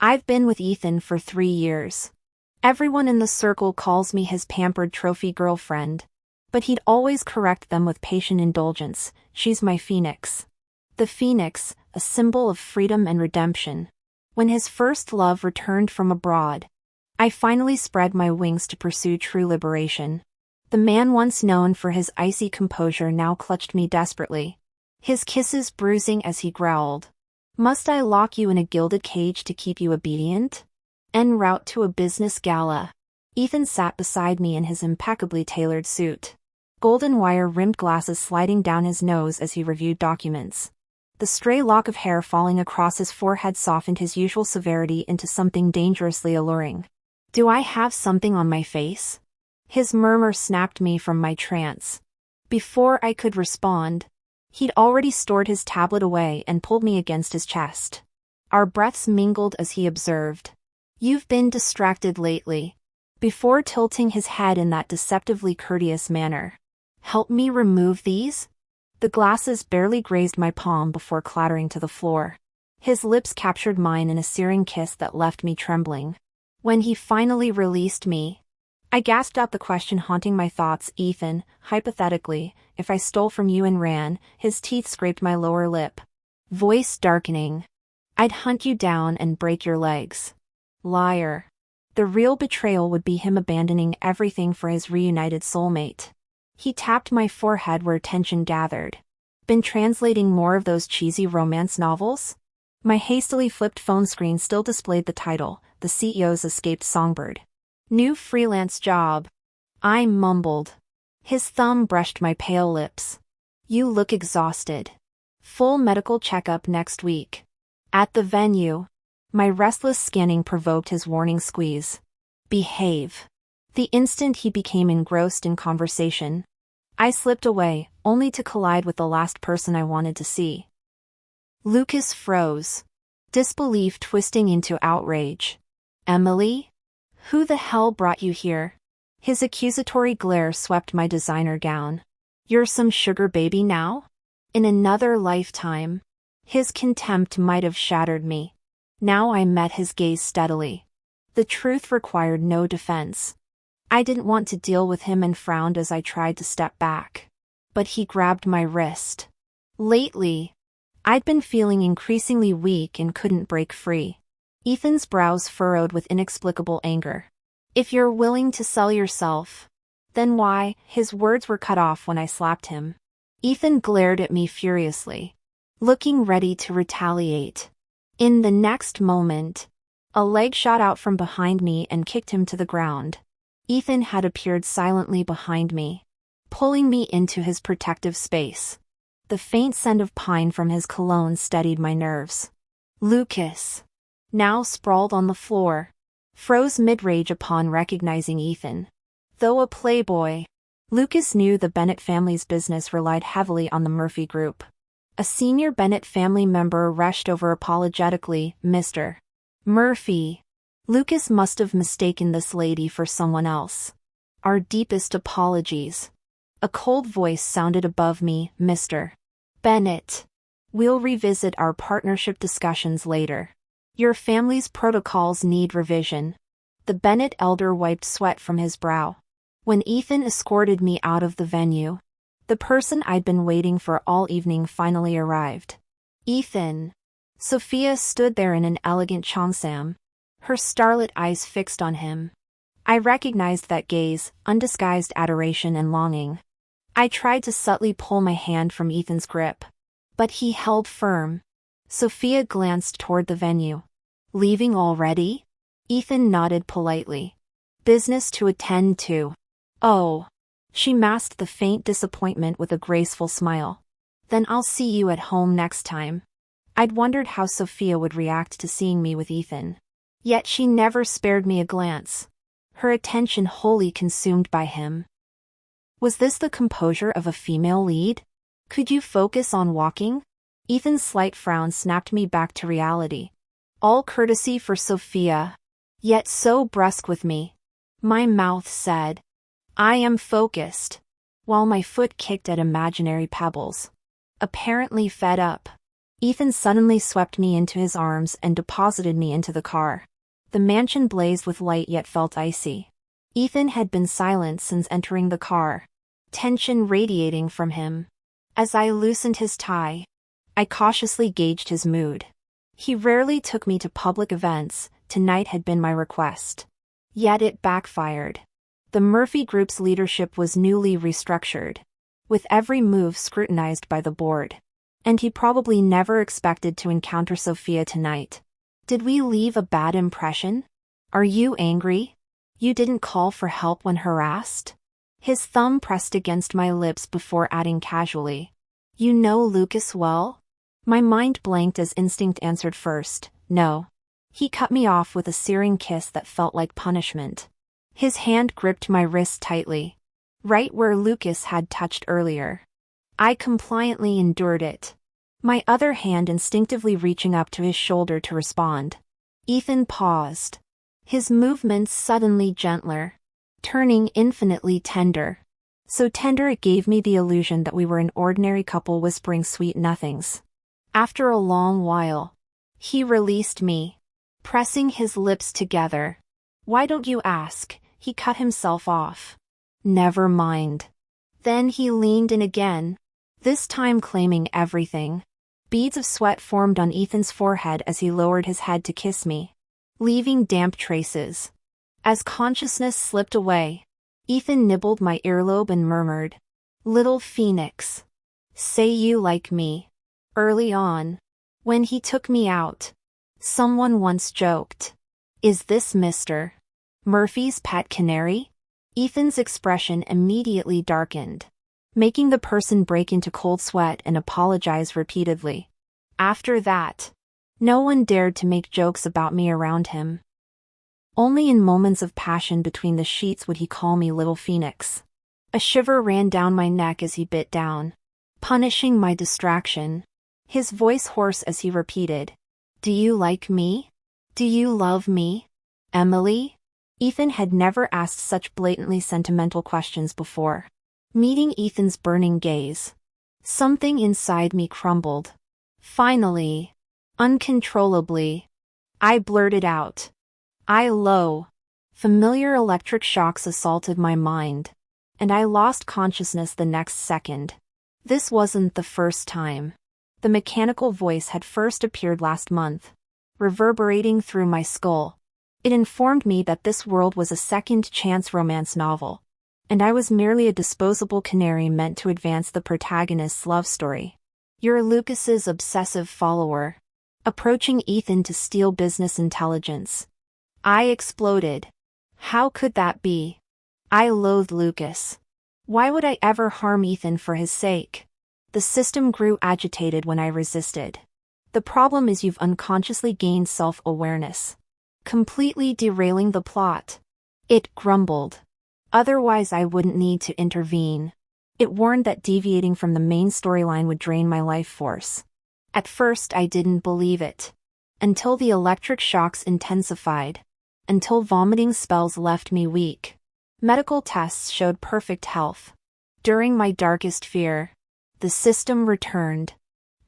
I've been with Ethan for 3 years. Everyone in the circle calls me his pampered trophy girlfriend. But he'd always correct them with patient indulgence. She's my phoenix. The phoenix, a symbol of freedom and redemption. When his first love returned from abroad, I finally spread my wings to pursue true liberation. The man once known for his icy composure now clutched me desperately, his kisses bruising as he growled. Must I lock you in a gilded cage to keep you obedient? En route to a business gala, Ethan sat beside me in his impeccably tailored suit, golden wire-rimmed glasses sliding down his nose as he reviewed documents. The stray lock of hair falling across his forehead softened his usual severity into something dangerously alluring. Do I have something on my face? His murmur snapped me from my trance. Before I could respond, he'd already stored his tablet away and pulled me against his chest. Our breaths mingled as he observed. You've been distracted lately. Before tilting his head in that deceptively courteous manner. Help me remove these? The glasses barely grazed my palm before clattering to the floor. His lips captured mine in a searing kiss that left me trembling. When he finally released me, I gasped out the question haunting my thoughts. Ethan, hypothetically, if I stole from you and ran, his teeth scraped my lower lip. Voice darkening. I'd hunt you down and break your legs. Liar. The real betrayal would be him abandoning everything for his reunited soulmate. He tapped my forehead where tension gathered. Been translating more of those cheesy romance novels? My hastily flipped phone screen still displayed the title, The CEO's Escaped Songbird. New freelance job. I mumbled. His thumb brushed my pale lips. You look exhausted. Full medical checkup next week. At the venue. My restless scanning provoked his warning squeeze. Behave. The instant he became engrossed in conversation, I slipped away, only to collide with the last person I wanted to see. Lucas froze. Disbelief twisting into outrage. Emily? Who the hell brought you here? His accusatory glare swept my designer gown. You're some sugar baby now? In another lifetime. His contempt might have shattered me. Now I met his gaze steadily. The truth required no defense. I didn't want to deal with him and frowned as I tried to step back. But he grabbed my wrist. Lately, I'd been feeling increasingly weak and couldn't break free. Ethan's brows furrowed with inexplicable anger. If you're willing to sell yourself, then why? His words were cut off when I slapped him. Ethan glared at me furiously, looking ready to retaliate. In the next moment, a leg shot out from behind me and kicked him to the ground. Ethan had appeared silently behind me, pulling me into his protective space. The faint scent of pine from his cologne steadied my nerves. Lucas, now sprawled on the floor, froze mid-rage upon recognizing Ethan. Though a playboy, Lucas knew the Bennett family's business relied heavily on the Murphy Group. A senior Bennett family member rushed over apologetically, Mr. Murphy. Lucas must have mistaken this lady for someone else. Our deepest apologies. A cold voice sounded above me, Mr. Bennett. We'll revisit our partnership discussions later. Your family's protocols need revision. The Bennett elder wiped sweat from his brow. When Ethan escorted me out of the venue, the person I'd been waiting for all evening finally arrived. Ethan. Sophia stood there in an elegant cheongsam, her starlit eyes fixed on him. I recognized that gaze, undisguised adoration and longing. I tried to subtly pull my hand from Ethan's grip, but he held firm. Sophia glanced toward the venue. Leaving already? Ethan nodded politely. Business to attend to. Oh. She masked the faint disappointment with a graceful smile. Then I'll see you at home next time. I'd wondered how Sophia would react to seeing me with Ethan. Yet she never spared me a glance, her attention wholly consumed by him. Was this the composure of a female lead? Could you focus on walking? Ethan's slight frown snapped me back to reality. All courtesy for Sophia, yet so brusque with me. My mouth said, I am focused, while my foot kicked at imaginary pebbles. Apparently fed up, Ethan suddenly swept me into his arms and deposited me into the car. The mansion blazed with light yet felt icy. Ethan had been silent since entering the car, tension radiating from him. As I loosened his tie, I cautiously gauged his mood. He rarely took me to public events. Tonight had been my request. Yet it backfired. The Murphy Group's leadership was newly restructured, with every move scrutinized by the board. And he probably never expected to encounter Sophia tonight. Did we leave a bad impression? Are you angry? You didn't call for help when harassed? His thumb pressed against my lips before adding casually, "You know Lucas well?" My mind blanked as instinct answered first, "No." He cut me off with a searing kiss that felt like punishment. His hand gripped my wrist tightly, right where Lucas had touched earlier. I compliantly endured it, my other hand instinctively reaching up to his shoulder to respond. Ethan paused, his movements suddenly gentler, turning infinitely tender. So tender it gave me the illusion that we were an ordinary couple whispering sweet nothings. After a long while, he released me, pressing his lips together. "Why don't you ask?" He cut himself off. "Never mind." Then he leaned in again, this time claiming everything. Beads of sweat formed on Ethan's forehead as he lowered his head to kiss me, leaving damp traces. As consciousness slipped away, Ethan nibbled my earlobe and murmured, "Little Phoenix, say you like me." Early on, when he took me out, someone once joked, "Is this Mr. Murphy's pet canary?" Ethan's expression immediately darkened, making the person break into cold sweat and apologize repeatedly. After that, no one dared to make jokes about me around him. Only in moments of passion between the sheets would he call me Little Phoenix. A shiver ran down my neck as he bit down, punishing my distraction, his voice hoarse as he repeated, "Do you like me? Do you love me, Emily?" Ethan had never asked such blatantly sentimental questions before. Meeting Ethan's burning gaze, something inside me crumbled. Finally, uncontrollably, I blurted out, "I low." Familiar electric shocks assaulted my mind, and I lost consciousness the next second. This wasn't the first time. The mechanical voice had first appeared last month, reverberating through my skull. It informed me that this world was a second-chance romance novel, and I was merely a disposable canary meant to advance the protagonist's love story. "You're Lucas's obsessive follower, approaching Ethan to steal business intelligence." I exploded. How could that be? I loathed Lucas. Why would I ever harm Ethan for his sake? The system grew agitated when I resisted. "The problem is you've unconsciously gained self-awareness, completely derailing the plot," it grumbled. "Otherwise I wouldn't need to intervene." It warned that deviating from the main storyline would drain my life force. At first I didn't believe it, until the electric shocks intensified, until vomiting spells left me weak. Medical tests showed perfect health. During my darkest fear, the system returned.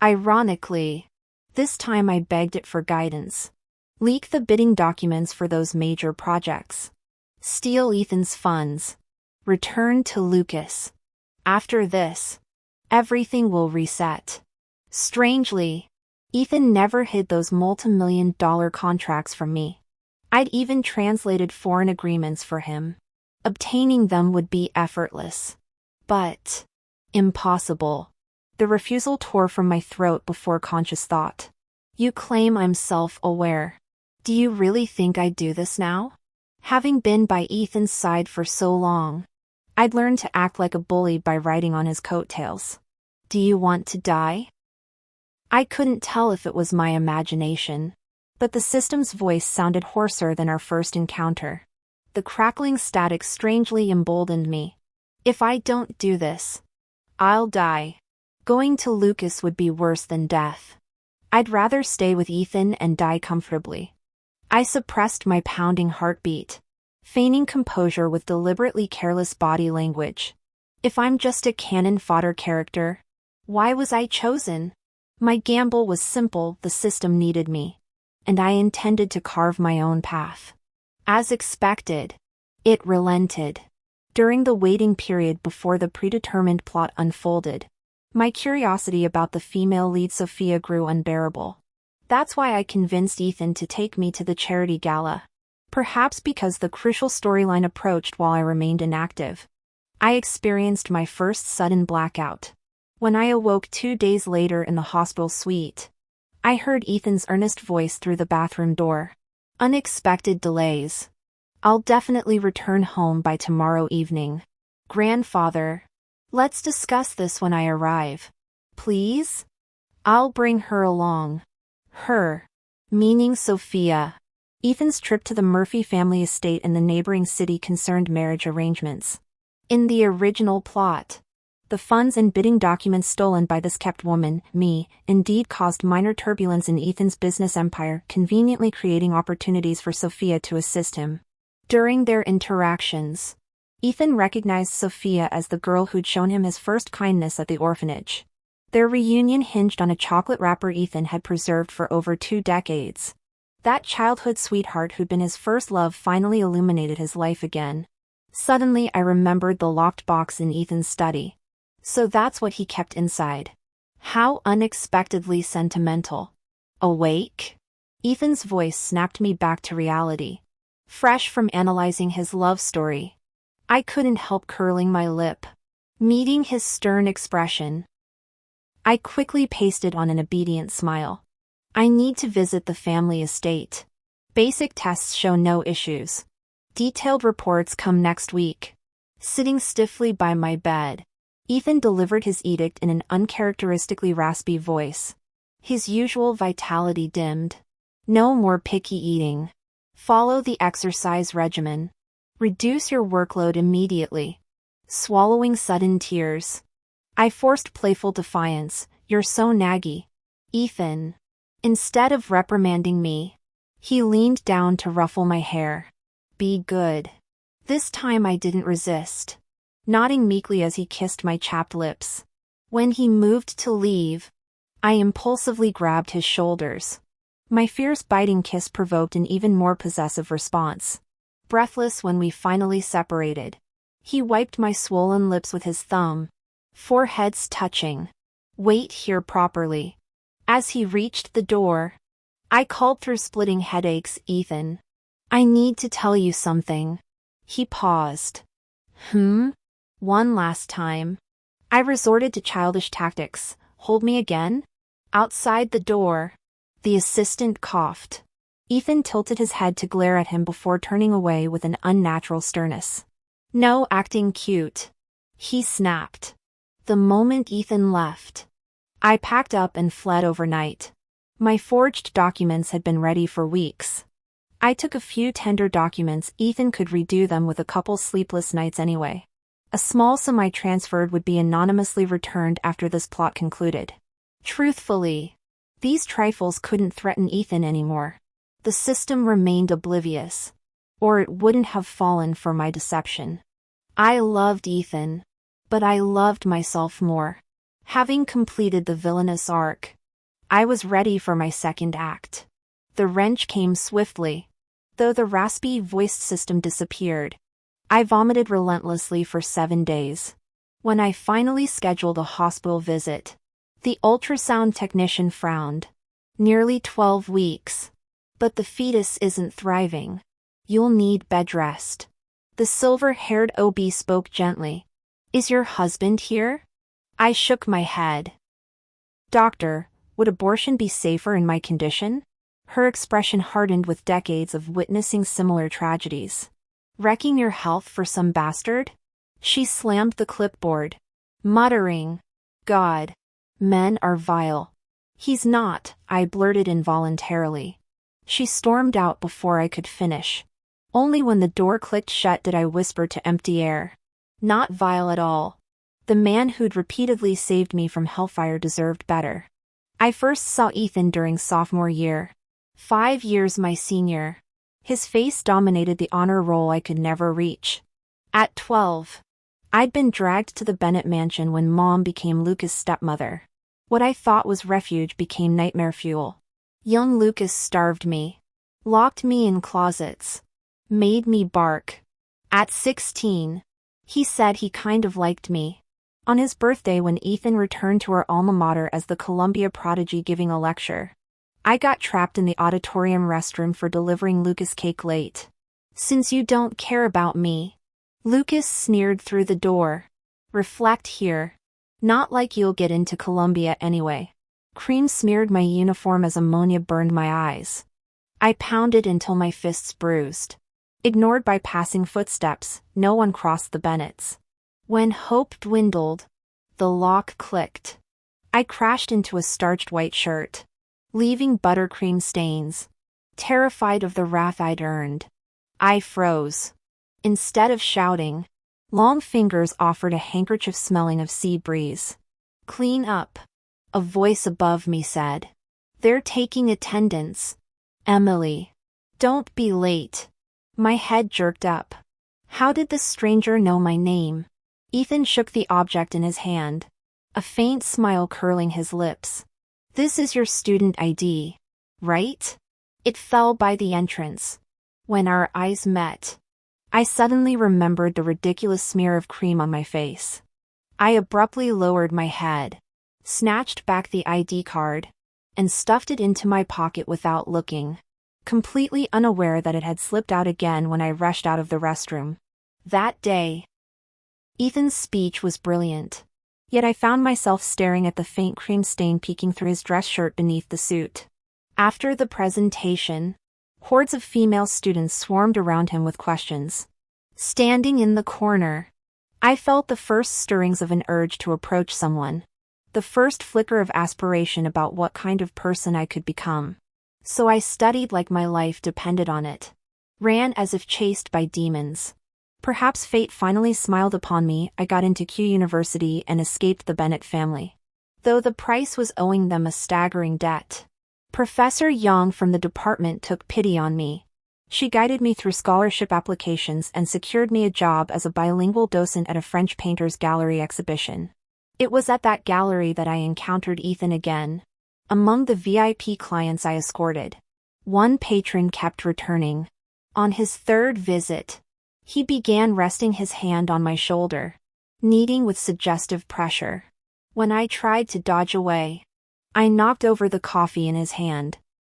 Ironically, this time I begged it for guidance. Leak the bidding documents for those major projects. Steal Ethan's funds. Return to Lucas. After this, everything will reset. Strangely, Ethan never hid those multi-million-dollar contracts from me. I'd even translated foreign agreements for him. Obtaining them would be effortless. But impossible. The refusal tore from my throat before conscious thought. "You claim I'm self-aware. Do you really think I'd do this now? Having been by Ethan's side for so long, I'd learned to act like a bully by riding on his coattails. Do you want to die?" I couldn't tell if it was my imagination, but the system's voice sounded hoarser than our first encounter. The crackling static strangely emboldened me. "If I don't do this, I'll die. Going to Lucas would be worse than death. I'd rather stay with Ethan and die comfortably." I suppressed my pounding heartbeat, feigning composure with deliberately careless body language. If I'm just a cannon fodder character, why was I chosen? My gamble was simple: the system needed me, and I intended to carve my own path. As expected, it relented. During the waiting period before the predetermined plot unfolded, my curiosity about the female lead Sophia grew unbearable. That's why I convinced Ethan to take me to the charity gala. Perhaps because the crucial storyline approached while I remained inactive. I experienced my first sudden blackout. When I awoke 2 days later in the hospital suite, I heard Ethan's earnest voice through the bathroom door. Unexpected delays. I'll definitely return home by tomorrow evening. Grandfather, let's discuss this when I arrive. Please? I'll bring her along. Her, meaning Sophia. Ethan's trip to the Murphy family estate in the neighboring city concerned marriage arrangements. In the original plot, the funds and bidding documents stolen by this kept woman, me, indeed caused minor turbulence in Ethan's business empire, conveniently creating opportunities for Sophia to assist him. During their interactions, Ethan recognized Sophia as the girl who'd shown him his first kindness at the orphanage. Their reunion hinged on a chocolate wrapper Ethan had preserved for over 2 decades. That childhood sweetheart who'd been his first love finally illuminated his life again. Suddenly I remembered the locked box in Ethan's study. So that's what he kept inside. How unexpectedly sentimental. Awake? Ethan's voice snapped me back to reality. Fresh from analyzing his love story, I couldn't help curling my lip. Meeting his stern expression, I quickly pasted on an obedient smile. I need to visit the family estate. Basic tests show no issues. Detailed reports come next week. Sitting stiffly by my bed, Ethan delivered his edict in an uncharacteristically raspy voice. His usual vitality dimmed. No more picky eating. Follow the exercise regimen. Reduce your workload immediately. Swallowing sudden tears. I forced playful defiance. You're so naggy, Ethan. Instead of reprimanding me, he leaned down to ruffle my hair. Be good. This time I didn't resist, nodding meekly as he kissed my chapped lips. When he moved to leave, I impulsively grabbed his shoulders. My fierce biting kiss provoked an even more possessive response. Breathless when we finally separated, he wiped my swollen lips with his thumb. Foreheads touching. Wait here properly. As he reached the door, I called through splitting headaches, Ethan. I need to tell you something. He paused. One last time. I resorted to childish tactics. Hold me again? Outside the door, the assistant coughed. Ethan tilted his head to glare at him before turning away with an unnatural sternness. No acting cute, he snapped. The moment Ethan left, I packed up and fled overnight. My forged documents had been ready for weeks. I took a few tender documents. Ethan could redo them with a couple sleepless nights anyway. A small sum I transferred would be anonymously returned after this plot concluded. Truthfully, these trifles couldn't threaten Ethan anymore. The system remained oblivious, or it wouldn't have fallen for my deception. I loved Ethan, but I loved myself more. Having completed the villainous arc, I was ready for my second act. The wrench came swiftly. Though the raspy-voiced system disappeared, I vomited relentlessly for 7 days. When I finally scheduled a hospital visit, the ultrasound technician frowned. Nearly 12 weeks. But the fetus isn't thriving. You'll need bed rest. The silver-haired OB spoke gently. Is your husband here? I shook my head. Doctor, would abortion be safer in my condition? Her expression hardened with decades of witnessing similar tragedies. Wrecking your health for some bastard? She slammed the clipboard, muttering, God, men are vile. He's not, I blurted involuntarily. She stormed out before I could finish. Only when the door clicked shut did I whisper to empty air. Not vile at all. The man who'd repeatedly saved me from hellfire deserved better. I first saw Ethan during sophomore year. 5 years my senior. His face dominated the honor roll I could never reach. At 12, I'd been dragged to the Bennett mansion when Mom became Luca's stepmother. What I thought was refuge became nightmare fuel. Young Lucas starved me, locked me in closets, made me bark. At 16, he said he kind of liked me. On his birthday, when Ethan returned to our alma mater as the Columbia prodigy giving a lecture, I got trapped in the auditorium restroom for delivering Lucas cake late. Since you don't care about me, Lucas sneered through the door. Reflect here. Not like you'll get into Columbia anyway. Cream smeared my uniform as ammonia burned my eyes. I pounded until my fists bruised. Ignored by passing footsteps, no one crossed the Bennetts. When hope dwindled, the lock clicked. I crashed into a starched white shirt, leaving buttercream stains. Terrified of the wrath I'd earned, I froze. Instead of shouting, long fingers offered a handkerchief smelling of sea breeze. Clean up. A voice above me said. They're taking attendance. Emily. Don't be late. My head jerked up. How did this stranger know my name? Ethan shook the object in his hand, a faint smile curling his lips. This is your student ID, right? It fell by the entrance. When our eyes met, I suddenly remembered the ridiculous smear of cream on my face. I abruptly lowered my head, snatched back the ID card, and stuffed it into my pocket without looking, completely unaware that it had slipped out again when I rushed out of the restroom. That day, Ethan's speech was brilliant, yet I found myself staring at the faint cream stain peeking through his dress shirt beneath the suit. After the presentation, hordes of female students swarmed around him with questions. Standing in the corner, I felt the first stirrings of an urge to approach someone. The first flicker of aspiration about what kind of person I could become. So I studied like my life depended on it. Ran as if chased by demons. Perhaps fate finally smiled upon me. I got into Q University and escaped the Bennett family, though the price was owing them a staggering debt. Professor Young from the department took pity on me. She guided me through scholarship applications and secured me a job as a bilingual docent at a French painters gallery exhibition. It was at that gallery that I encountered Ethan again. Among the VIP clients I escorted, one patron kept returning. On his third visit, he began resting his hand on my shoulder, kneading with suggestive pressure. When I tried to dodge away, I knocked over the coffee in his hand.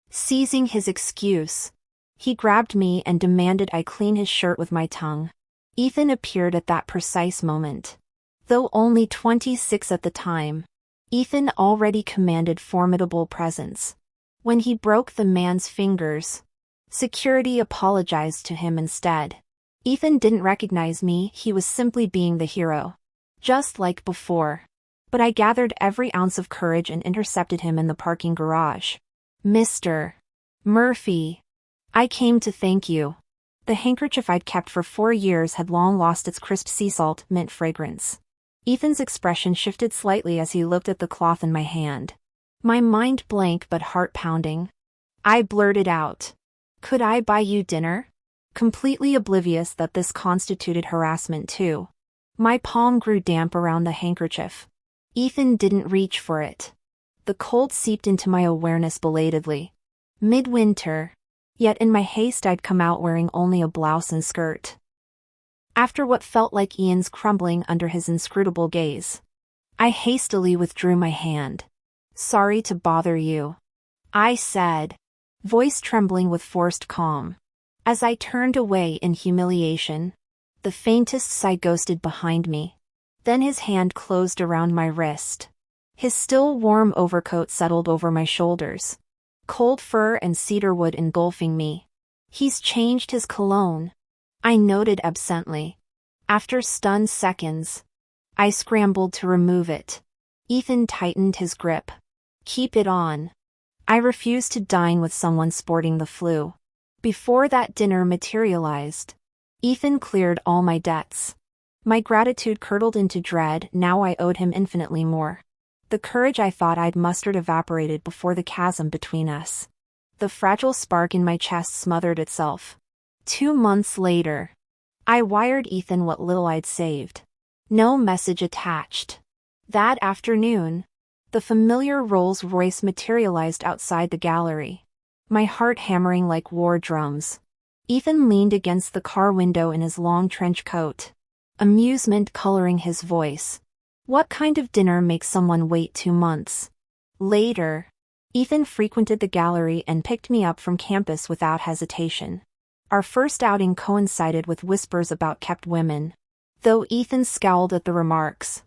Seizing his excuse, he grabbed me and demanded I clean his shirt with my tongue. Ethan appeared at that precise moment. Though only 26 at the time, Ethan already commanded formidable presence. When he broke the man's fingers, security apologized to him instead. Ethan didn't recognize me, he was simply being the hero. Just like before. But I gathered every ounce of courage and intercepted him in the parking garage. Mr. Murphy, I came to thank you. The handkerchief I'd kept for 4 years had long lost its crisp sea salt mint fragrance. Ethan's expression shifted slightly as he looked at the cloth in my hand. My mind blank but heart pounding. I blurted out, "Could I buy you dinner?" Completely oblivious that this constituted harassment too. My palm grew damp around the handkerchief. Ethan didn't reach for it. The cold seeped into my awareness belatedly. Midwinter. Yet in my haste I'd come out wearing only a blouse and skirt. After what felt like Ian's crumbling under his inscrutable gaze, I hastily withdrew my hand. Sorry to bother you, I said, voice trembling with forced calm. As I turned away in humiliation, the faintest sigh ghosted behind me. Then his hand closed around my wrist. His still warm overcoat settled over my shoulders, cold fur and cedarwood engulfing me. He's changed his cologne, I noted absently. After stunned seconds, I scrambled to remove it. Ethan tightened his grip. Keep it on. I refused to dine with someone sporting the flu. Before that dinner materialized, Ethan cleared all my debts. My gratitude curdled into dread. Now I owed him infinitely more. The courage I thought I'd mustered evaporated before the chasm between us. The fragile spark in my chest smothered itself. 2 months later, I wired Ethan what little I'd saved. No message attached. That afternoon, The familiar Rolls-Royce materialized outside the gallery. My heart hammering like war drums. Ethan leaned against the car window in his long trench coat. Amusement coloring his voice. What kind of dinner makes someone wait 2 months? Later, Ethan frequented the gallery and picked me up from campus without hesitation. Our first outing coincided with whispers about kept women. Though Ethan scowled at the remarks,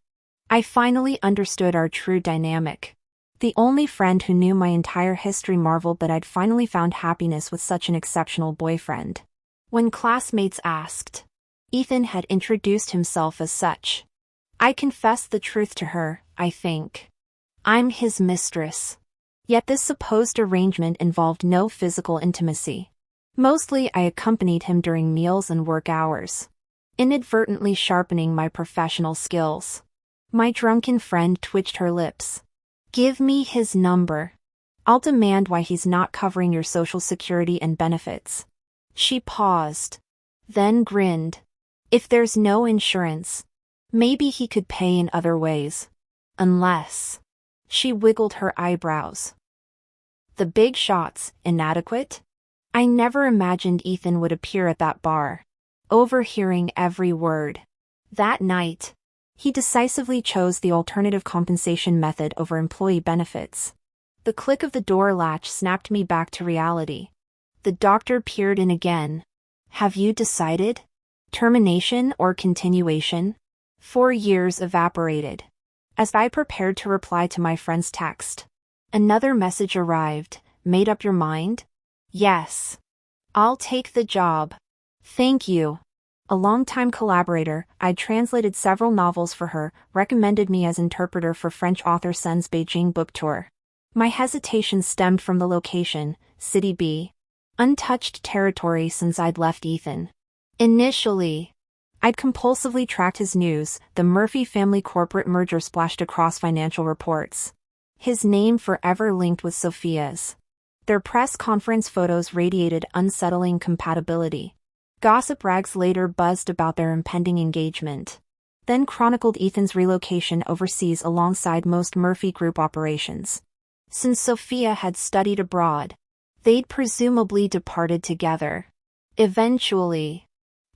I finally understood our true dynamic. The only friend who knew my entire history marveled that I'd finally found happiness with such an exceptional boyfriend. When classmates asked, Ethan had introduced himself as such. I confessed the truth to her, I think. I'm his mistress. Yet this supposed arrangement involved no physical intimacy. Mostly I accompanied him during meals and work hours, inadvertently sharpening my professional skills. My drunken friend twitched her lips. Give me his number. I'll demand why he's not covering your social security and benefits. She paused, then grinned. If there's no insurance, maybe he could pay in other ways. Unless. She wiggled her eyebrows. The big shots, inadequate? I never imagined Ethan would appear at that bar, overhearing every word. That night, he decisively chose the alternative compensation method over employee benefits. The click of the door latch snapped me back to reality. The doctor peered in again. Have you decided? Termination or continuation? 4 years evaporated. As I prepared to reply to my friend's text, another message arrived. Made up your mind? Yes. I'll take the job. Thank you. A longtime collaborator, I'd translated several novels for her, recommended me as interpreter for French author Sen's Beijing book tour. My hesitation stemmed from the location, City B. Untouched territory since I'd left Ethan. Initially, I'd compulsively tracked his news. The Murphy family corporate merger splashed across financial reports. His name forever linked with Sophia's. Their press conference photos radiated unsettling compatibility. Gossip rags later buzzed about their impending engagement. Then chronicled Ethan's relocation overseas alongside most Murphy Group operations. Since Sophia had studied abroad, they'd presumably departed together. Eventually,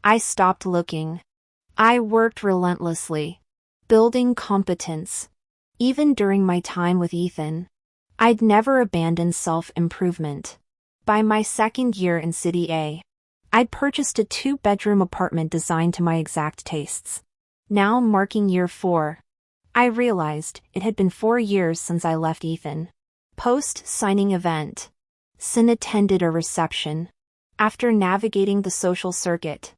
I stopped looking. I worked relentlessly, building competence. Even during my time with Ethan, I'd never abandoned self-improvement. By my second year in City A, I'd purchased a 2-bedroom apartment designed to my exact tastes. Now marking year 4, I realized it had been 4 years since I left Ethan. Post-signing event. Sin attended a reception. After navigating the social circuit,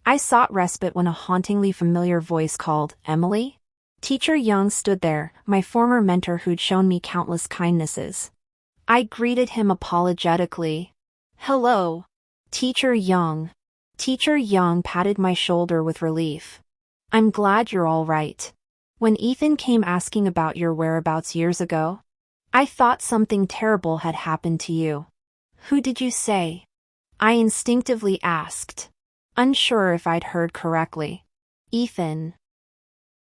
I sought respite when a hauntingly familiar voice called, Emily? Teacher Young stood there, my former mentor who'd shown me countless kindnesses. I greeted him apologetically. Hello, Teacher Young. Teacher Young patted my shoulder with relief. I'm glad you're all right. When Ethan came asking about your whereabouts years ago, I thought something terrible had happened to you. Who did you say? I instinctively asked, unsure if I'd heard correctly. Ethan.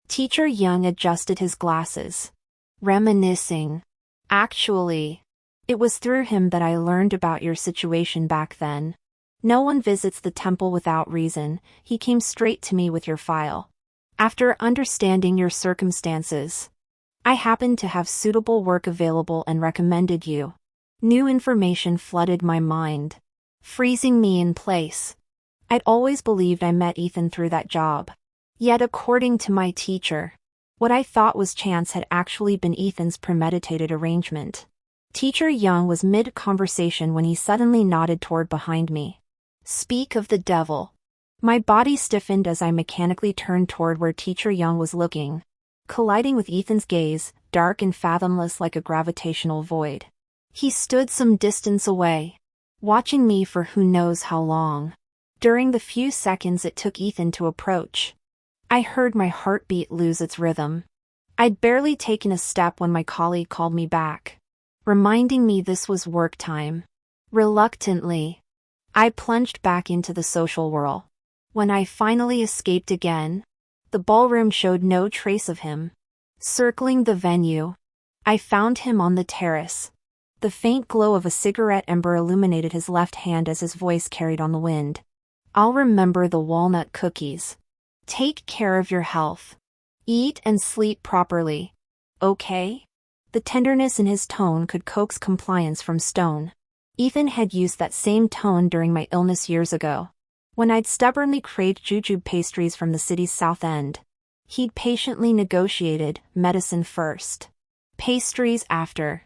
Teacher Young adjusted his glasses, reminiscing. Actually, it was through him that I learned about your situation back then. No one visits the temple without reason. He came straight to me with your file. After understanding your circumstances, I happened to have suitable work available and recommended you. New information flooded my mind, freezing me in place. I'd always believed I met Ethan through that job. Yet according to my teacher, what I thought was chance had actually been Ethan's premeditated arrangement. Teacher Young was mid-conversation when he suddenly nodded toward behind me. Speak of the devil. My body stiffened as I mechanically turned toward where Teacher Young was looking, colliding with Ethan's gaze, dark and fathomless like a gravitational void. He stood some distance away, watching me for who knows how long. During the few seconds it took Ethan to approach, I heard my heartbeat lose its rhythm. I'd barely taken a step when my colleague called me back, reminding me this was work time. Reluctantly, I plunged back into the social whirl. When I finally escaped again, the ballroom showed no trace of him. Circling the venue, I found him on the terrace. The faint glow of a cigarette ember illuminated his left hand as his voice carried on the wind. I'll remember the walnut cookies. Take care of your health. Eat and sleep properly. Okay? The tenderness in his tone could coax compliance from stone. Ethan had used that same tone during my illness years ago, when I'd stubbornly craved jujube pastries from the city's south end. He'd patiently negotiated, medicine first, pastries after.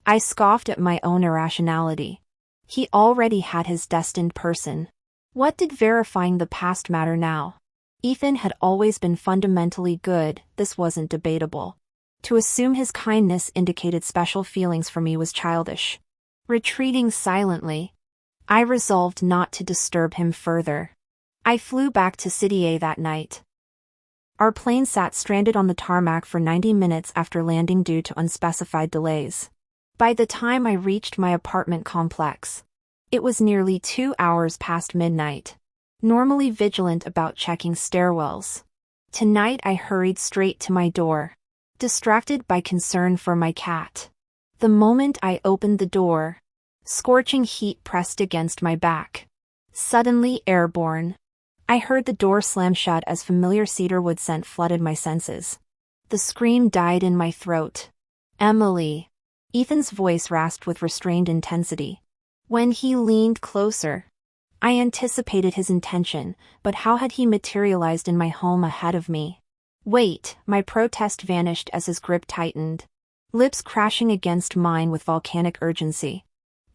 I scoffed at my own irrationality. He already had his destined person. What did verifying the past matter now? Ethan had always been fundamentally good, this wasn't debatable. To assume his kindness indicated special feelings for me was childish. Retreating silently, I resolved not to disturb him further. I flew back to City A that night. Our plane sat stranded on the tarmac for 90 minutes after landing due to unspecified delays. By the time I reached my apartment complex, it was nearly 2 hours past midnight. Normally vigilant about checking stairwells, tonight I hurried straight to my door, distracted by concern for my cat. The moment I opened the door, scorching heat pressed against my back. Suddenly airborne, I heard the door slam shut as familiar cedarwood scent flooded my senses. The scream died in my throat. Emily. Ethan's voice rasped with restrained intensity. When he leaned closer, I anticipated his intention, but how had he materialized in my home ahead of me? Wait, my protest vanished as his grip tightened, lips crashing against mine with volcanic urgency.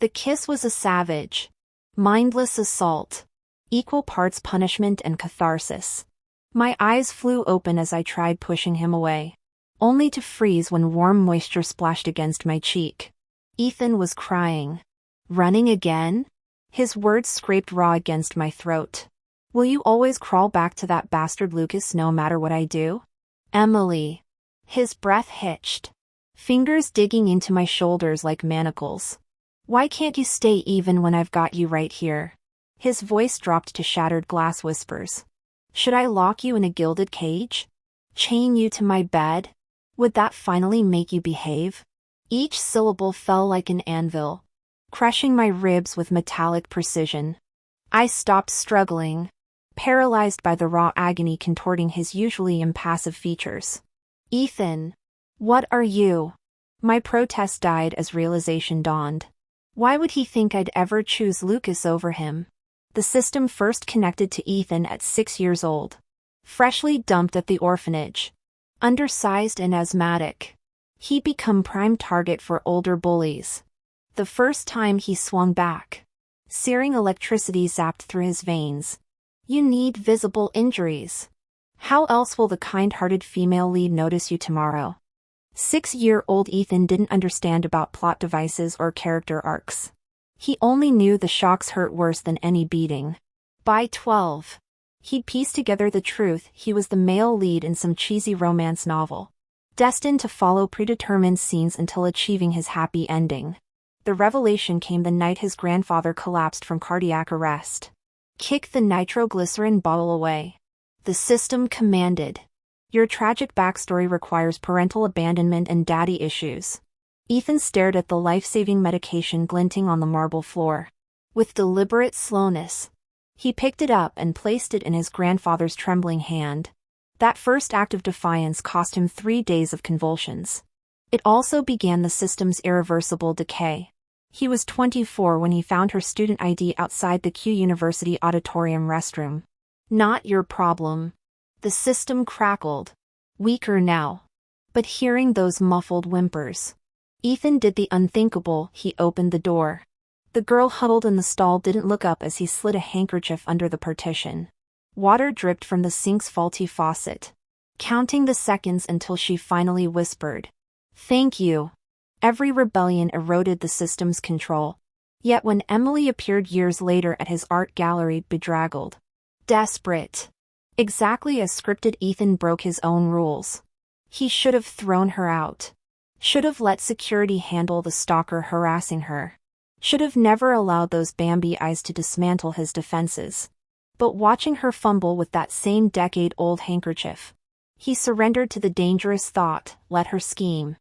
The kiss was a savage, mindless assault, equal parts punishment and catharsis. My eyes flew open as I tried pushing him away, only to freeze when warm moisture splashed against my cheek. Ethan was crying. Running again? His words scraped raw against my throat. Will you always crawl back to that bastard Lucas no matter what I do? Emily. His breath hitched, fingers digging into my shoulders like manacles. Why can't you stay even when I've got you right here? His voice dropped to shattered glass whispers. Should I lock you in a gilded cage? Chain you to my bed? Would that finally make you behave? Each syllable fell like an anvil, crushing my ribs with metallic precision. I stopped struggling, paralyzed by the raw agony contorting his usually impassive features. Ethan. What are you? My protest died as realization dawned. Why would he think I'd ever choose Lucas over him? The system first connected to Ethan at 6 years old. Freshly dumped at the orphanage. Undersized and asthmatic. He'd become prime target for older bullies. The first time he swung back, searing electricity zapped through his veins. You need visible injuries. How else will the kind-hearted female lead notice you tomorrow? 6-year-old Ethan didn't understand about plot devices or character arcs. He only knew the shocks hurt worse than any beating. By 12, he'd pieced together the truth: he was the male lead in some cheesy romance novel, destined to follow predetermined scenes until achieving his happy ending. The revelation came the night his grandfather collapsed from cardiac arrest. Kick the nitroglycerin bottle away. The system commanded. Your tragic backstory requires parental abandonment and daddy issues. Ethan stared at the life-saving medication glinting on the marble floor. With deliberate slowness, he picked it up and placed it in his grandfather's trembling hand. That first act of defiance cost him 3 days of convulsions. It also began the system's irreversible decay. He was 24 when he found her student ID outside the Q University auditorium restroom. Not your problem. The system crackled. Weaker now, but hearing those muffled whimpers, Ethan did the unthinkable: he opened the door. The girl huddled in the stall didn't look up as he slid a handkerchief under the partition. Water dripped from the sink's faulty faucet, counting the seconds until she finally whispered, "Thank you." Every rebellion eroded the system's control. Yet when Emily appeared years later at his art gallery, bedraggled, desperate, exactly as scripted, Ethan broke his own rules. He should have thrown her out. Should have let security handle the stalker harassing her. Should have never allowed those Bambi eyes to dismantle his defenses. But watching her fumble with that same decade-old handkerchief, he surrendered to the dangerous thought: let her scheme.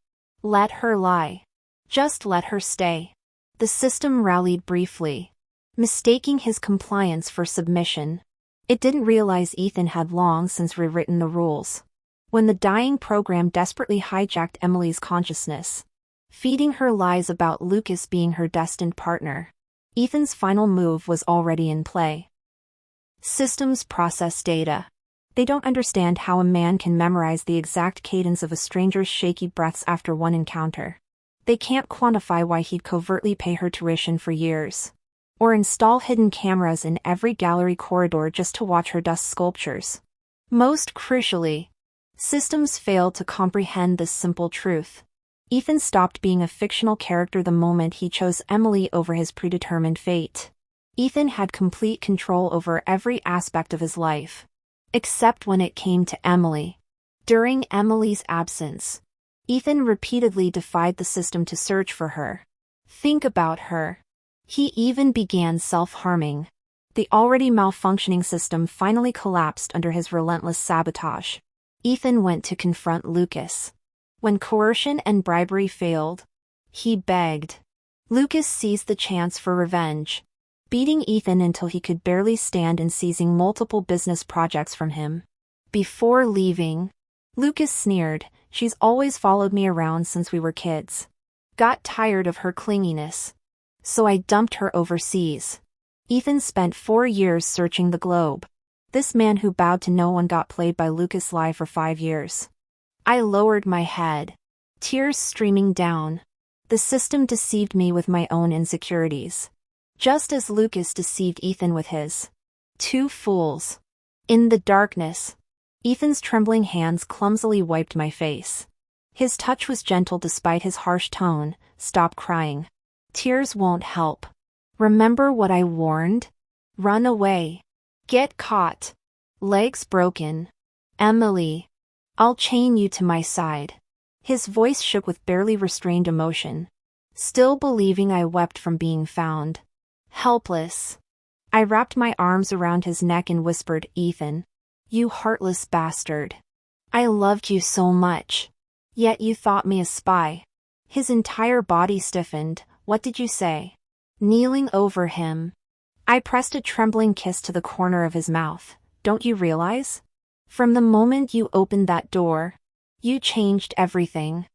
Let her lie. Just let her stay. The system rallied briefly, mistaking his compliance for submission. It didn't realize Ethan had long since rewritten the rules. When the dying program desperately hijacked Emily's consciousness, feeding her lies about Lucas being her destined partner, Ethan's final move was already in play. Systems process data. They don't understand how a man can memorize the exact cadence of a stranger's shaky breaths after one encounter. They can't quantify why he'd covertly pay her tuition for years, or install hidden cameras in every gallery corridor just to watch her dust sculptures. Most crucially, systems fail to comprehend this simple truth. Ethan stopped being a fictional character the moment he chose Emily over his predetermined fate. Ethan had complete control over every aspect of his life, except when it came to Emily. During Emily's absence, Ethan repeatedly defied the system to search for her, think about her. He even began self-harming. The already malfunctioning system finally collapsed under his relentless sabotage. Ethan went to confront Lucas. When coercion and bribery failed, he begged. Lucas seized the chance for revenge, beating Ethan until he could barely stand and seizing multiple business projects from him. Before leaving, Lucas sneered, "She's always followed me around since we were kids. Got tired of her clinginess, so I dumped her overseas." Ethan spent 4 years searching the globe. This man who bowed to no one got played by Lucas' lie for 5 years. I lowered my head, tears streaming down. The system deceived me with my own insecurities, just as Lucas deceived Ethan with his. Two fools. In the darkness, Ethan's trembling hands clumsily wiped my face. His touch was gentle despite his harsh tone. "Stop crying. Tears won't help. Remember what I warned? Run away. Get caught. Legs broken. Emily, I'll chain you to my side." His voice shook with barely restrained emotion, still believing I wept from being found. Helpless, I wrapped my arms around his neck and whispered, "Ethan, you heartless bastard. I loved you so much. Yet you thought me a spy." His entire body stiffened. "What did you say?" Kneeling over him, I pressed a trembling kiss to the corner of his mouth. "Don't you realize? From the moment you opened that door, you changed everything.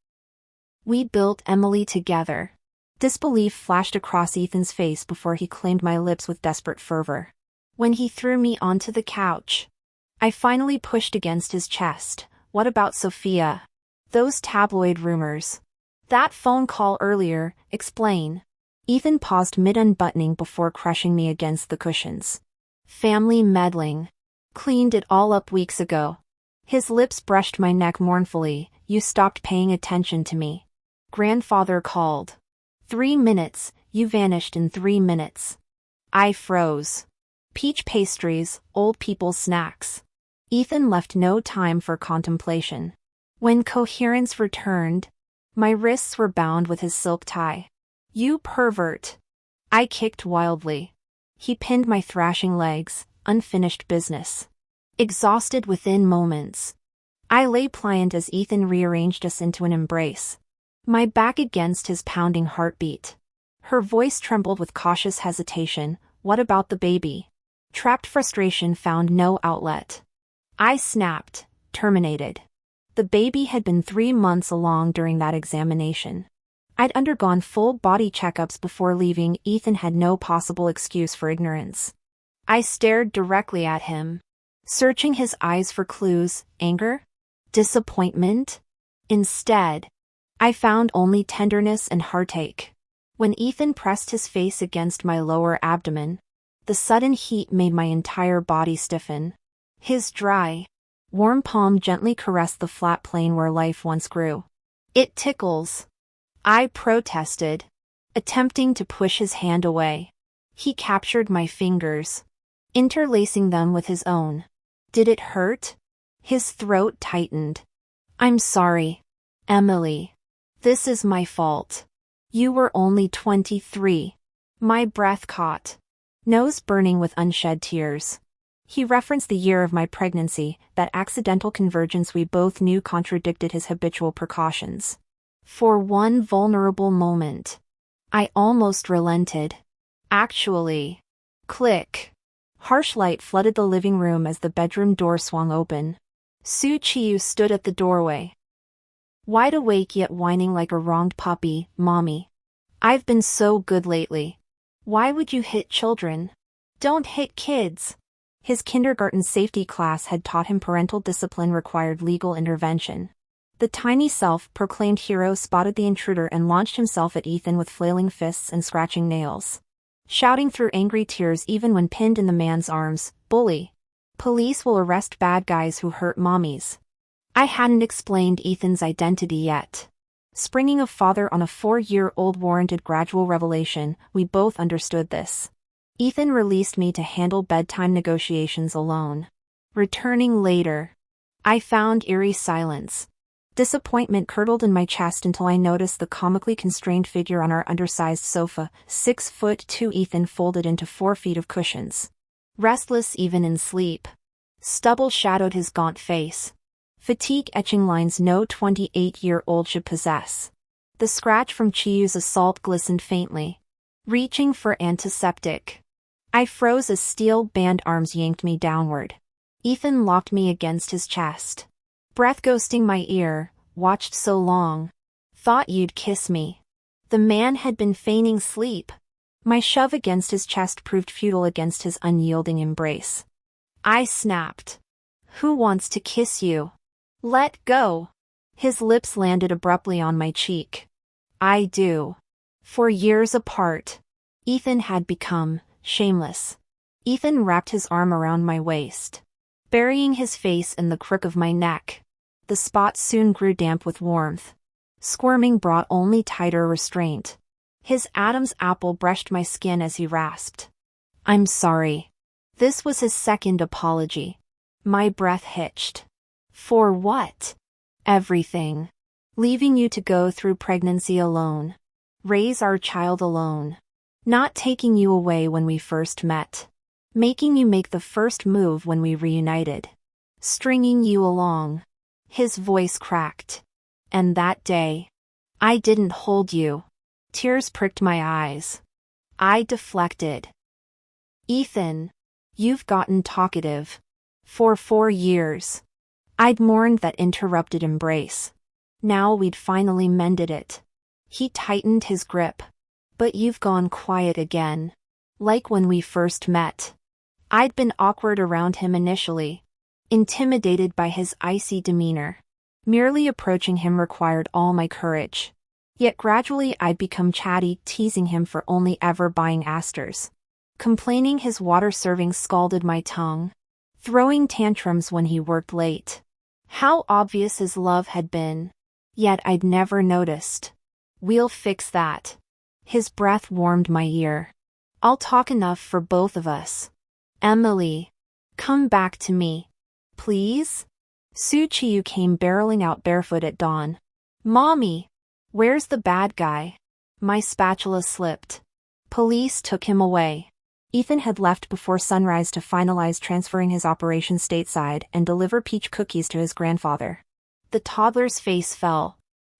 We built Emily together." Disbelief flashed across Ethan's face before he claimed my lips with desperate fervor. When he threw me onto the couch, I finally pushed against his chest. "What about Sophia? Those tabloid rumors. That phone call earlier, explain." Ethan paused mid-unbuttoning before crushing me against the cushions. "Family meddling. Cleaned it all up weeks ago." His lips brushed my neck mournfully. "You stopped paying attention to me. Grandfather called. 3 minutes, you vanished in 3 minutes. I froze. Peach pastries, old people's snacks." Ethan left no time for contemplation. When coherence returned, my wrists were bound with his silk tie. "You pervert." I kicked wildly. He pinned my thrashing legs. Unfinished business. Exhausted within moments, I lay pliant as Ethan rearranged us into an embrace, my back against his pounding heartbeat. Her voice trembled with cautious hesitation. "What about the baby?" Trapped frustration found no outlet. I snapped, terminated. The baby had been 3 months along during that examination. I'd undergone full body checkups before leaving. Ethan had no possible excuse for ignorance. I stared directly at him, searching his eyes for clues. Anger? Disappointment? Instead, I found only tenderness and heartache. When Ethan pressed his face against my lower abdomen, the sudden heat made my entire body stiffen. His dry, warm palm gently caressed the flat plane where life once grew. "It tickles," I protested, attempting to push his hand away. He captured my fingers, interlacing them with his own. "Did it hurt?" His throat tightened. "I'm sorry, Emily. This is my fault. You were only 23. My breath caught, nose burning with unshed tears. He referenced the year of my pregnancy, that accidental convergence we both knew contradicted his habitual precautions. For one vulnerable moment, I almost relented. Actually. Click. Harsh light flooded the living room as the bedroom door swung open. Su Chiyu stood at the doorway. Wide awake yet whining like a wronged puppy. Mommy. I've been so good lately. Why would you hit children? Don't hit kids. His kindergarten safety class had taught him parental discipline required legal intervention. The tiny self-proclaimed hero spotted the intruder and launched himself at Ethan with flailing fists and scratching nails. Shouting through angry tears even when pinned in the man's arms, "Bully! Police will arrest bad guys who hurt mommies." I hadn't explained Ethan's identity yet. Springing a father on a 4-year-old warranted gradual revelation, we both understood this. Ethan released me to handle bedtime negotiations alone. Returning later, I found eerie silence. Disappointment curdled in my chest until I noticed the comically constrained figure on our undersized sofa, 6'2". Ethan folded into 4 feet of cushions. Restless even in sleep. Stubble shadowed his gaunt face. Fatigue etching lines no 28-year-old should possess. The scratch from Chiyu's assault glistened faintly. Reaching for antiseptic, I froze as steel-band arms yanked me downward. Ethan locked me against his chest. Breath ghosting my ear. Watched so long. Thought you'd kiss me. The man had been feigning sleep. My shove against his chest proved futile against his unyielding embrace. I snapped. Who wants to kiss you? Let go. His lips landed abruptly on my cheek. I do. For years apart, Ethan had become shameless. Ethan wrapped his arm around my waist, burying his face in the crook of my neck. The spot soon grew damp with warmth. Squirming brought only tighter restraint. His Adam's apple brushed my skin as he rasped. I'm sorry. This was his second apology. My breath hitched. For what? Everything. Leaving you to go through pregnancy alone. Raise our child alone. Not taking you away when we first met. Making you make the first move when we reunited. Stringing you along. His voice cracked. And that day, I didn't hold you. Tears pricked my eyes. I deflected. Ethan, you've gotten talkative. For 4 years. I'd mourned that interrupted embrace. Now we'd finally mended it. He tightened his grip. But you've gone quiet again. Like when we first met. I'd been awkward around him initially. Intimidated by his icy demeanor. Merely approaching him required all my courage. Yet gradually I'd become chatty, teasing him for only ever buying asters. Complaining his water serving scalded my tongue. Throwing tantrums when he worked late. How obvious his love had been. Yet I'd never noticed. We'll fix that. His breath warmed my ear. I'll talk enough for both of us. Emily. Come back to me. Please? Su Chiyu came barreling out barefoot at dawn. Mommy. Where's the bad guy? My spatula slipped. Police took him away. Ethan had left before sunrise to finalize transferring his operation stateside and deliver peach cookies to his grandfather. The toddler's face fell.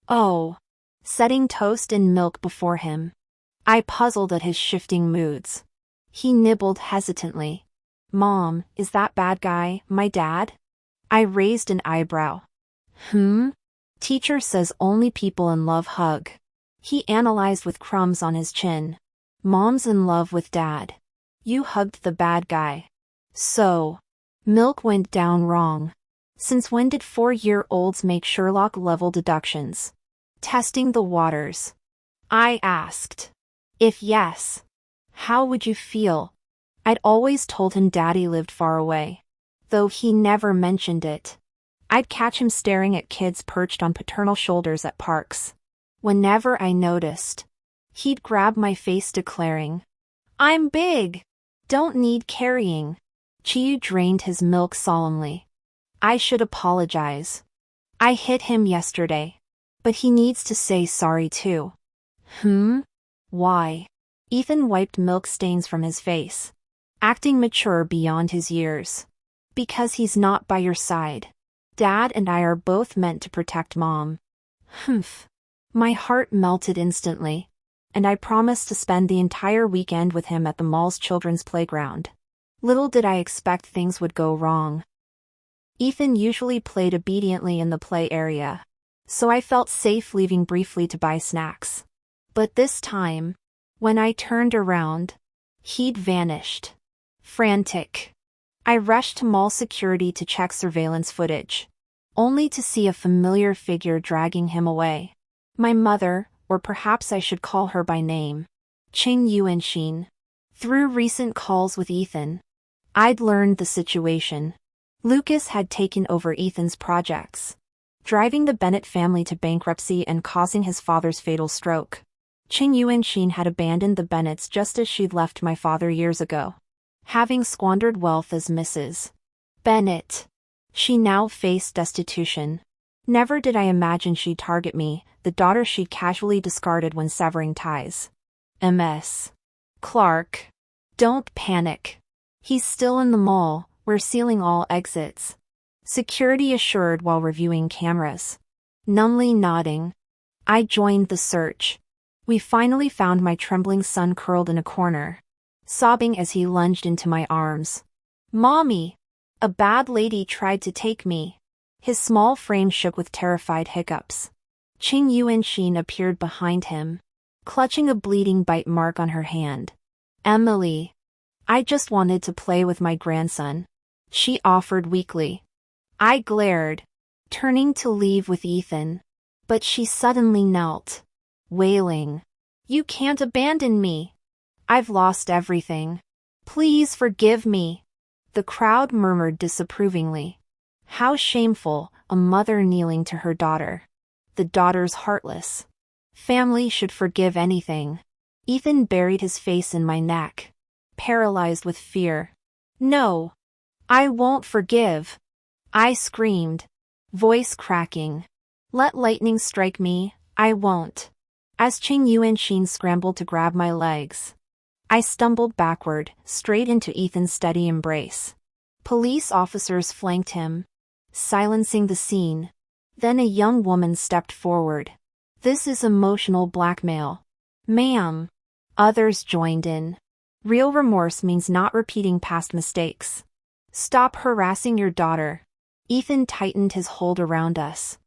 Oh. Setting toast and milk before him. I puzzled at his shifting moods. He nibbled hesitantly. Mom, is that bad guy my dad? I raised an eyebrow. Teacher says only people in love hug. He analyzed with crumbs on his chin. Mom's in love with dad. You hugged the bad guy. So. Milk went down wrong. Since when did 4-year-olds make Sherlock-level deductions? Testing the waters. I asked. If yes, how would you feel? I'd always told him Daddy lived far away. Though he never mentioned it. I'd catch him staring at kids perched on paternal shoulders at parks. Whenever I noticed, he'd grab my face declaring, I'm big. Don't need carrying. Chiyu drained his milk solemnly. I should apologize. I hit him yesterday. But he needs to say sorry too. Why? Ethan wiped milk stains from his face. Acting mature beyond his years. Because he's not by your side. Dad and I are both meant to protect Mom. My heart melted instantly, and I promised to spend the entire weekend with him at the mall's children's playground. Little did I expect things would go wrong. Ethan usually played obediently in the play area, so I felt safe leaving briefly to buy snacks. But this time, when I turned around, he'd vanished. Frantic, I rushed to mall security to check surveillance footage, only to see a familiar figure dragging him away. My mother, or perhaps I should call her by name, Ching Yuan-shin. Through recent calls with Ethan, I'd learned the situation. Lucas had taken over Ethan's projects, driving the Bennett family to bankruptcy and causing his father's fatal stroke. Ching Yuan-shin had abandoned the Bennetts just as she'd left my father years ago. Having squandered wealth as Mrs. Bennett, she now faced destitution. Never did I imagine she'd target me, the daughter she'd casually discarded when severing ties. Ms. Clark. Don't panic. He's still in the mall, we're sealing all exits. Security assured while reviewing cameras. Numbly nodding, I joined the search. We finally found my trembling son curled in a corner, sobbing as he lunged into my arms. Mommy! A bad lady tried to take me. His small frame shook with terrified hiccups. Ching Yuan-shin appeared behind him, clutching a bleeding bite mark on her hand. Emily. I just wanted to play with my grandson, she offered weakly. I glared, turning to leave with Ethan, but she suddenly knelt, wailing. You can't abandon me. I've lost everything. Please forgive me. The crowd murmured disapprovingly. How shameful, a mother kneeling to her daughter. The daughter's heartless. Family should forgive anything. Ethan buried his face in my neck, paralyzed with fear. No. I won't forgive. I screamed, voice cracking. Let lightning strike me, I won't. As Ching Yuan-shin scrambled to grab my legs, I stumbled backward, straight into Ethan's steady embrace. Police officers flanked him, silencing the scene. Then a young woman stepped forward. This is emotional blackmail. Ma'am. Others joined in. Real remorse means not repeating past mistakes. Stop harassing your daughter. Ethan tightened his hold around us,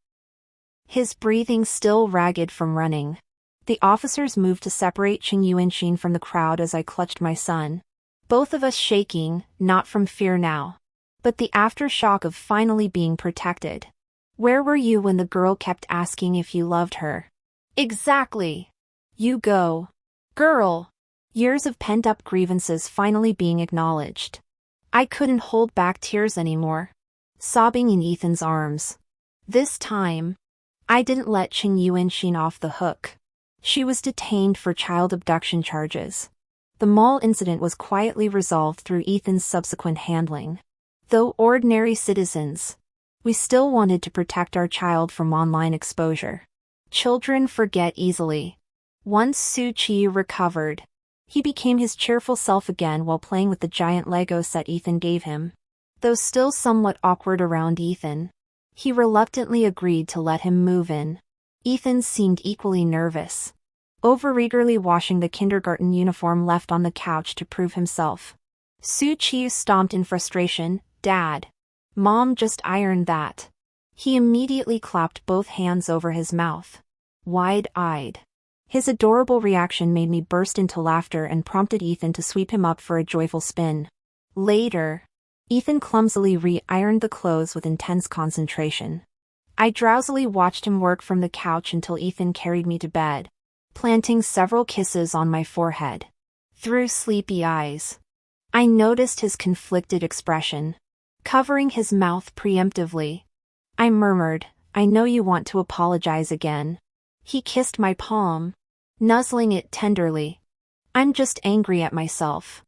his breathing still ragged from running. The officers moved to separate Ching Yuan-shin from the crowd as I clutched my son. Both of us shaking, not from fear now, but the aftershock of finally being protected. Where were you when the girl kept asking if you loved her? Exactly. You go. Girl. Years of pent-up grievances finally being acknowledged. I couldn't hold back tears anymore, sobbing in Ethan's arms. This time, I didn't let Ching Yuan-shin off the hook. She was detained for child abduction charges. The mall incident was quietly resolved through Ethan's subsequent handling. Though ordinary citizens, we still wanted to protect our child from online exposure. Children forget easily. Once Su-chi recovered, he became his cheerful self again while playing with the giant Lego set Ethan gave him. Though still somewhat awkward around Ethan, he reluctantly agreed to let him move in. Ethan seemed equally nervous, overeagerly washing the kindergarten uniform left on the couch to prove himself. Su-chi stomped in frustration. Dad. Mom just ironed that. He immediately clapped both hands over his mouth, wide-eyed. His adorable reaction made me burst into laughter and prompted Ethan to sweep him up for a joyful spin. Later, Ethan clumsily re-ironed the clothes with intense concentration. I drowsily watched him work from the couch until Ethan carried me to bed, planting several kisses on my forehead. Through sleepy eyes, I noticed his conflicted expression, covering his mouth preemptively. I murmured, I know you want to apologize again. He kissed my palm, nuzzling it tenderly. I'm just angry at myself.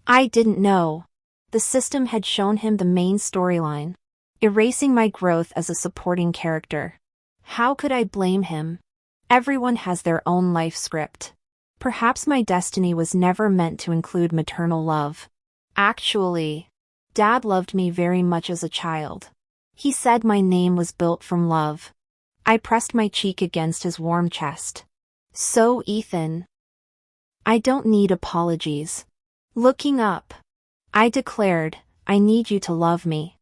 I didn't know. The system had shown him the main storyline, erasing my growth as a supporting character. How could I blame him? Everyone has their own life script. Perhaps my destiny was never meant to include maternal love. Actually, Dad loved me very much as a child. He said my name was built from love. I pressed my cheek against his warm chest. So, Ethan. I don't need apologies. Looking up, I declared, I need you to love me.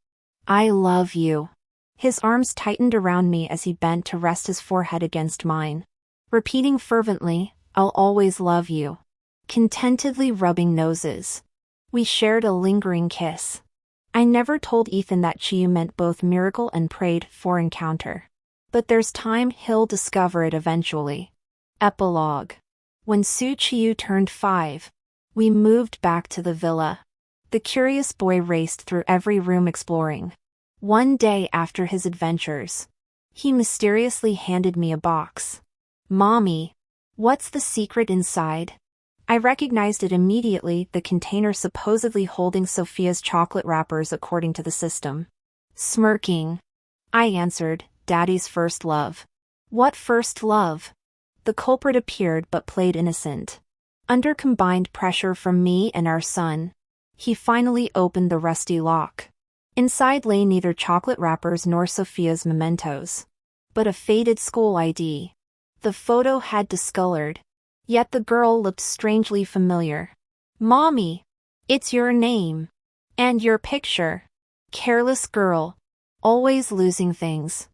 I love you. His arms tightened around me as he bent to rest his forehead against mine, repeating fervently, I'll always love you. Contentedly rubbing noses. We shared a lingering kiss. I never told Ethan that Chiyu meant both miracle and prayed for encounter. But there's time, he'll discover it eventually. Epilogue. When Su Chiyu turned 5, we moved back to the villa. The curious boy raced through every room exploring. One day after his adventures, he mysteriously handed me a box. Mommy, what's the secret inside? I recognized it immediately, the container supposedly holding Sophia's chocolate wrappers according to the system. Smirking, I answered, Daddy's first love. What first love? The culprit appeared but played innocent. Under combined pressure from me and our son, he finally opened the rusty lock. Inside lay neither chocolate wrappers nor Sophia's mementos, but a faded school ID. The photo had discolored, yet the girl looked strangely familiar. Mommy, it's your name. And your picture. Careless girl. Always losing things.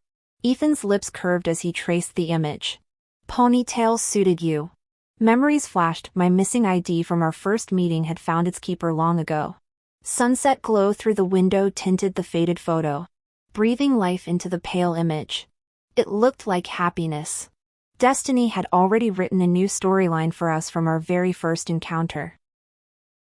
Ethan's lips curved as he traced the image. Ponytail suited you. Memories flashed, my missing ID from our first meeting had found its keeper long ago. Sunset glow through the window tinted the faded photo, breathing life into the pale image. It looked like happiness. Destiny had already written a new storyline for us from our very first encounter.